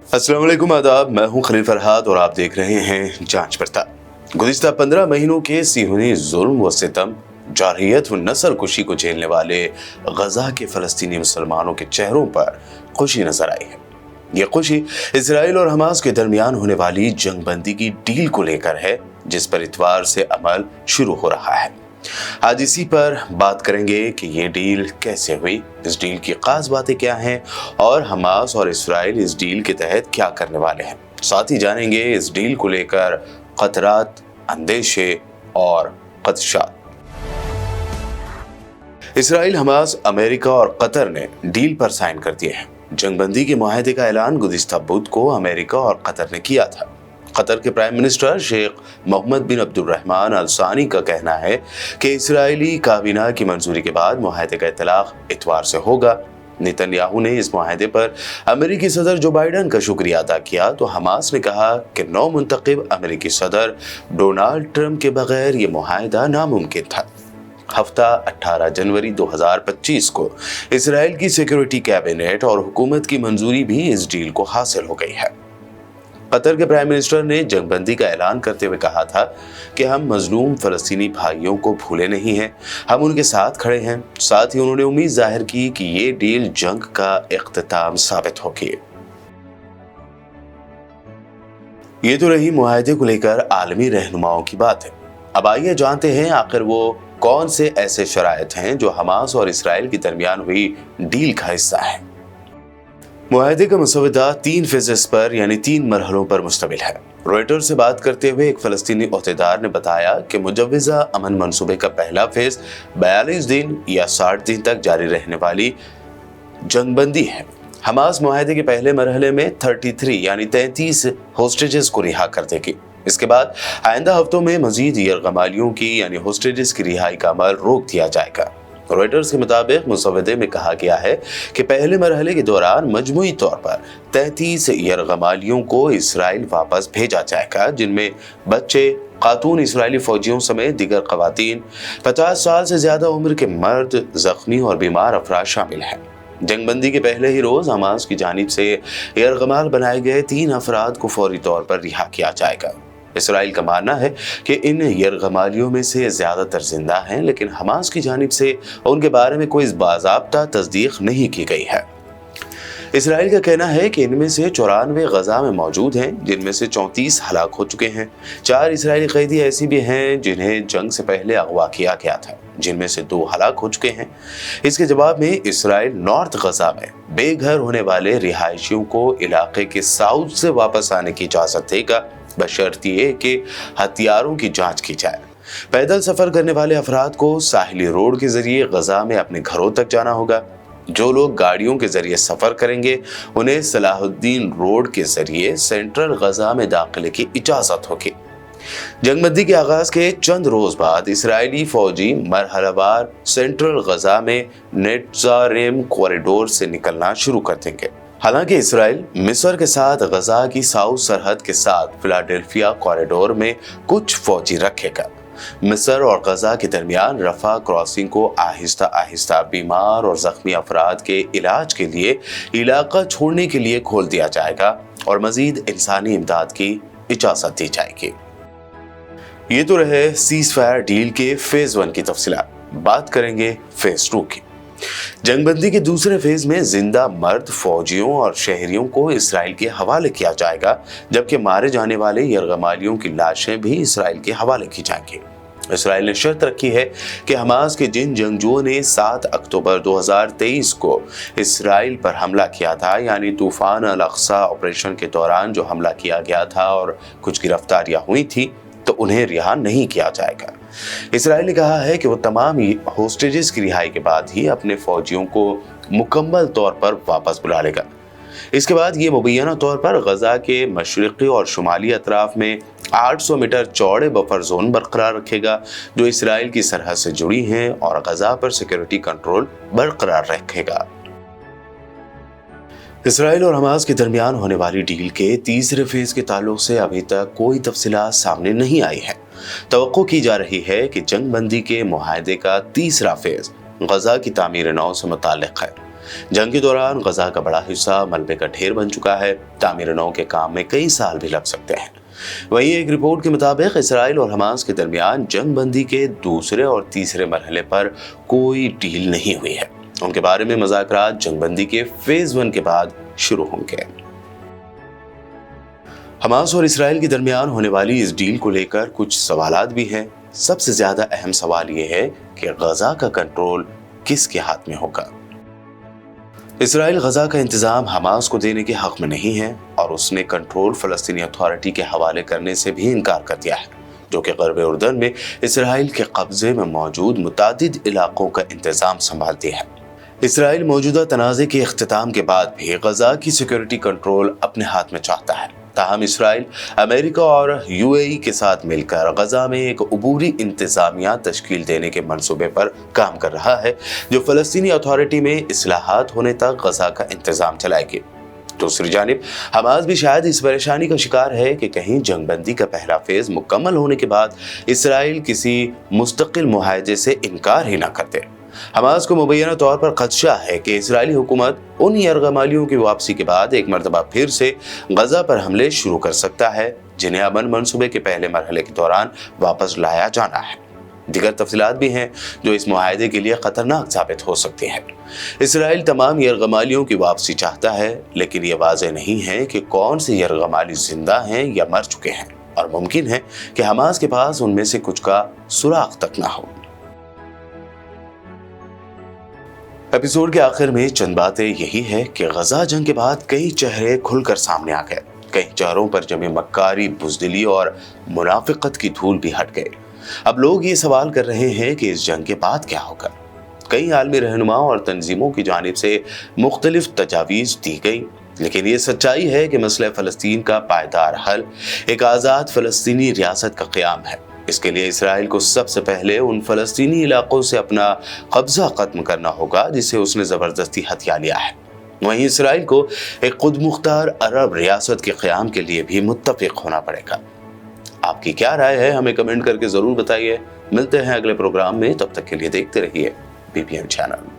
अस्सलाम वालेकुम, आदाब। मैं हूं खलील फरहाद और आप देख रहे हैं जांच पड़ताल। गुज़िश्ता 15 महीनों के सिहूनी जुल्म व सितम, जारहियत व नस्ल कुशी को झेलने वाले गजा के फ़लस्तीनी मुसलमानों के चेहरों पर खुशी नजर आई है। ये खुशी इसराइल और हमास के दरमियान होने वाली जंगबंदी की डील को लेकर है, जिस पर इतवार से अमल शुरू हो रहा है। आज इसी पर बात करेंगे कि ये डील कैसे हुई, इस डील की खास बातें क्या हैं और हमास और इसराइल इस डील के तहत क्या करने वाले हैं। साथ ही जानेंगे इस डील को लेकर खतरात, अंदेशे और खदशात। इसराइल, हमास, अमेरिका और कतर ने डील पर साइन कर दिए हैं। जंगबंदी के मुआहदे का ऐलान गुज़िश्ता बुध को अमेरिका और कतर ने किया था। कतर के प्राइम मिनिस्टर शेख मोहम्मद बिन अब्दुर्रहमान अल सानी का कहना है कि इसराइली काबीना की मंजूरी के बाद मुआहदे का इतलाक इतवार से होगा। नेतन्याहू ने इस मुआहदे पर अमेरिकी सदर जो बाइडन का शुक्रिया अदा किया, तो हमास ने कहा कि नौ मुंतखब अमेरिकी सदर डोनाल्ड ट्रंप के बगैर ये मुआहदा नामुमकिन था। हफ्ता 18 जनवरी 2025 को इसराइल की सिक्योरिटी कैबिनेट और हुकूमत की मंजूरी भी इस डील को हासिल हो गई है। कतर के प्राइम मिनिस्टर ने जंगबंदी का ऐलान करते हुए कहा था कि हम मजलूम फलस्तीनी भाइयों को भूले नहीं हैं, हम उनके साथ खड़े हैं। साथ ही उन्होंने उम्मीद जाहिर की कि ये डील जंग का इख्तिताम साबित होगी। ये तो रही मुआहदे को लेकर आलमी रहनुमाओं की बात है। अब आइए जानते हैं आखिर वो कौन से ऐसे शराइत हैं जो हमास और इसराइल के दरमियान हुई डील का हिस्सा है। मुआहदे का मसौदा 3 फेजेस पर यानी 3 मरहलों पर मुश्तमिल है। रॉयटर्स से बात करते हुए एक फलस्तीनी ओहदेदार ने बताया कि मुजव्विज़ा अमन मंसूबे का पहला फेज 42 दिन या 60 दिन तक जारी रहने वाली जंगबंदी है। हमास मुआहदे के पहले मरहले में 33 यानी 33 होस्टेजेस को रिहा कर देगी। इसके बाद आइंदा हफ्तों में मजीद यरगमालियों की यानी होस्टेजेस की रिहाई का अमल रोक दिया जाएगा। रॉयटर्स के मुताबिक मुसव्वदे में कहा गया है कि पहले मरहले के दौरान मजमूई तौर पर 33 यरगमालियों को इसराइल वापस भेजा जाएगा, जिनमें बच्चे, खातून इसराइली फौजियों समेत दीगर खवातीन, 50 साल से ज्यादा उम्र के मर्द, जख्मी और बीमार अफराद शामिल हैं। जंगबंदी के पहले ही रोज हमास की जानिब से यरगमाल बनाए गए 3 अफराद को फौरी तौर पर रिहा किया जाएगा। इसराइल का मानना है कि इन यरगमालियों में से ज्यादातर जिंदा हैं, लेकिन हमास की जानिब से उनके बारे में कोई बाज़ाब्ता तस्दीक नहीं की गई है। इसराइल का कहना है कि इनमें से 94 गजा में मौजूद हैं, जिनमें से 34 हलाक हो चुके हैं। 4 इसराइली कैदी ऐसी भी हैं जिन्हें जंग से पहले अगवा किया गया था, जिनमें से 2 हलाक हो चुके हैं। इसके जवाब में इसराइल नॉर्थ गजा में बेघर होने वाले रिहायशियों को इलाके के साउथ से वापस आने की इजाजत देगा, बशर्त ये कि हथियारों की जांच की जाए। पैदल सफर करने वाले अफराद को साहिली रोड के जरिए गजा में अपने घरों तक जाना होगा। जो लोग गाड़ियों के जरिए सफर करेंगे उन्हें सलाहुद्दीन रोड के जरिए सेंट्रल गजा में दाखिले की इजाजत होगी। जंगबंदी के आगाज के चंद रोज बाद इसराइली फौजी मरहलावार सेंट्रल गजा में नेट्जारेम कॉरिडोर से निकलना शुरू कर देंगे। हालांकि इसराइल मिस्र के साथ गजा की साउथ सरहद के साथ फिलाडेल्फिया कॉरिडोर में कुछ फौजी रखेगा। मिस्र और गजा के दरमियान रफा क्रॉसिंग को आहिस्ता आहिस्ता बीमार और जख्मी अफराद के इलाज के लिए इलाका छोड़ने के लिए खोल दिया जाएगा और मजीद इंसानी इमदाद की इजाजत दी जाएगी। ये तो रहे सीज फायर डील के फेज 1 की तफसीलात। बात करेंगे फेज 2 की। जंगबंदी के दूसरे फेज में जिंदा मर्द फौजियों और शहरियों को इसराइल के हवाले किया जाएगा, जबकि मारे जाने वाले यरगमालियों की लाशें भी इसराइल के हवाले की जाएंगी। इसराइल ने शर्त रखी है कि हमास के जिन जंगजुओं ने 7 अक्टूबर 2023 को इसराइल पर हमला किया था, यानी तूफान अल अक्सा ऑपरेशन के दौरान जो हमला किया गया था और कुछ गिरफ्तारियां हुई थी, तो उन्हें रिहा नहीं किया जाएगा। इसराइल ने कहा है कि वो तमाम होस्टेजेस की रिहाई के बाद ही अपने फौजियों को मुकम्मल तौर पर वापस बुला लेगा। इसके बाद ये मुबैना तौर पर गजा के मशरिकी और शुमाली अतराफ में 800 मीटर चौड़े बफर जोन बरकरार रखेगा, जो इसराइल की सरहद से जुड़ी हैं, और गजा पर सिक्योरिटी कंट्रोल बरकरार रखेगा। इसराइल और हमास के दरमियान होने वाली डील के तीसरे फेज के ताल्लुक से अभी तक कोई तफसीलात सामने नहीं आई है। तवक्को की जा रही है कि जंगबंदी के मुआहदे का तीसरा फेज गजा की तामीर नौ से मुताल्लिक है। जंग के दौरान गजा का बड़ा हिस्सा मलबे का ढेर बन चुका है। तामीर नौ के काम में कई साल भी लग सकते हैं। वहीं एक रिपोर्ट के मुताबिक इसराइल और हमास के दरमियान जंग बंदी के दूसरे और तीसरे मरहले पर कोई डील नहीं हुई है। उनके बारे में मज़ाकरात जंग बंदी के फेज 1 के बाद शुरू होंगे। हमास और इसराइल के दरमियान होने वाली इस डील को लेकर कुछ सवालात भी हैं। सबसे ज्यादा अहम सवाल यह है कि गजा का कंट्रोल किसके हाथ में होगा। इसराइल गजा का इंतजाम हमास को देने के हक में नहीं है और उसने कंट्रोल फलस्तीनी अथॉरिटी के हवाले करने से भी इनकार कर दिया है, जो कि गरब उर्दन में इसराइल के कब्जे में मौजूद मुतादिद इलाकों का इंतजाम संभालती है। इसराइल मौजूदा तनाज़े के इख्तिताम के बाद भी गजा की सिक्योरिटी कंट्रोल अपने हाथ में चाहता है। ताहम इसराइल अमेरिका और यूएई के साथ मिलकर गजा में एक अबूरी इंतजामिया तश्कील देने के मंसूबे पर काम कर रहा है, जो फलस्तीनी अथॉरिटी में इस्लाहात होने तक गजा का इंतजाम चलाएगी। दूसरी जानिब हमास भी शायद इस परेशानी का शिकार है कि कहीं जंगबंदी का पहला फेज मुकम्मल होने के बाद इसराइल किसी मुस्तकिल मुआहदे से इनकार ही ना कर दे। हमास को मुबैना तौर पर खदशा है कि इजरायली हुकूमत उन यरगमालियों की वापसी के बाद एक मरतबा फिर से गजा पर हमले शुरू कर सकता है, जिन्हें अमन मंसूबे के पहले मरहले के दौरान वापस लाया जाना है। दीगर तफसीलात भी हैं जो इस मुआहदे के लिए खतरनाक साबित हो सकती हैं। इसराइल तमाम यरगमालियों की वापसी चाहता है, लेकिन ये वाज़ेह नहीं है कि कौन से यरगमाली जिंदा हैं या मर चुके हैं, और मुमकिन है कि हमास के पास उनमें से कुछ का सुराग तक ना हो। एपिसोड के आखिर में चंद बातें यही है कि गजा जंग के बाद कई चेहरे खुलकर सामने आ गए। कई चेहरों पर जमी मक्कारी, बुज़दिली और मुनाफिकत की धूल भी हट गए। अब लोग ये सवाल कर रहे हैं कि इस जंग के बाद क्या होगा। कई आलमी रहनुमाओं और तंजीमों की जानिब से मुख्तलिफ तजावीज़ दी गई, लेकिन ये सच्चाई है कि मसला फ़लस्तीन का पायदार हल एक आज़ाद फ़लस्तीनी रियासत का क़याम है। इसके लिए इसराइल को सबसे पहले उन फ़लस्तीनी इलाकों से अपना कब्जा खत्म करना होगा जिसे उसने ज़बरदस्ती हथिया लिया है। वहीं इसराइल को एक खुद मुख्तार अरब रियासत के क़याम के लिए भी मुत्तफ़िक़ होना पड़ेगा। आपकी क्या राय है, हमें कमेंट करके ज़रूर बताइए। मिलते हैं अगले प्रोग्राम में, तब तक के लिए देखते रहिए BPM चैनल।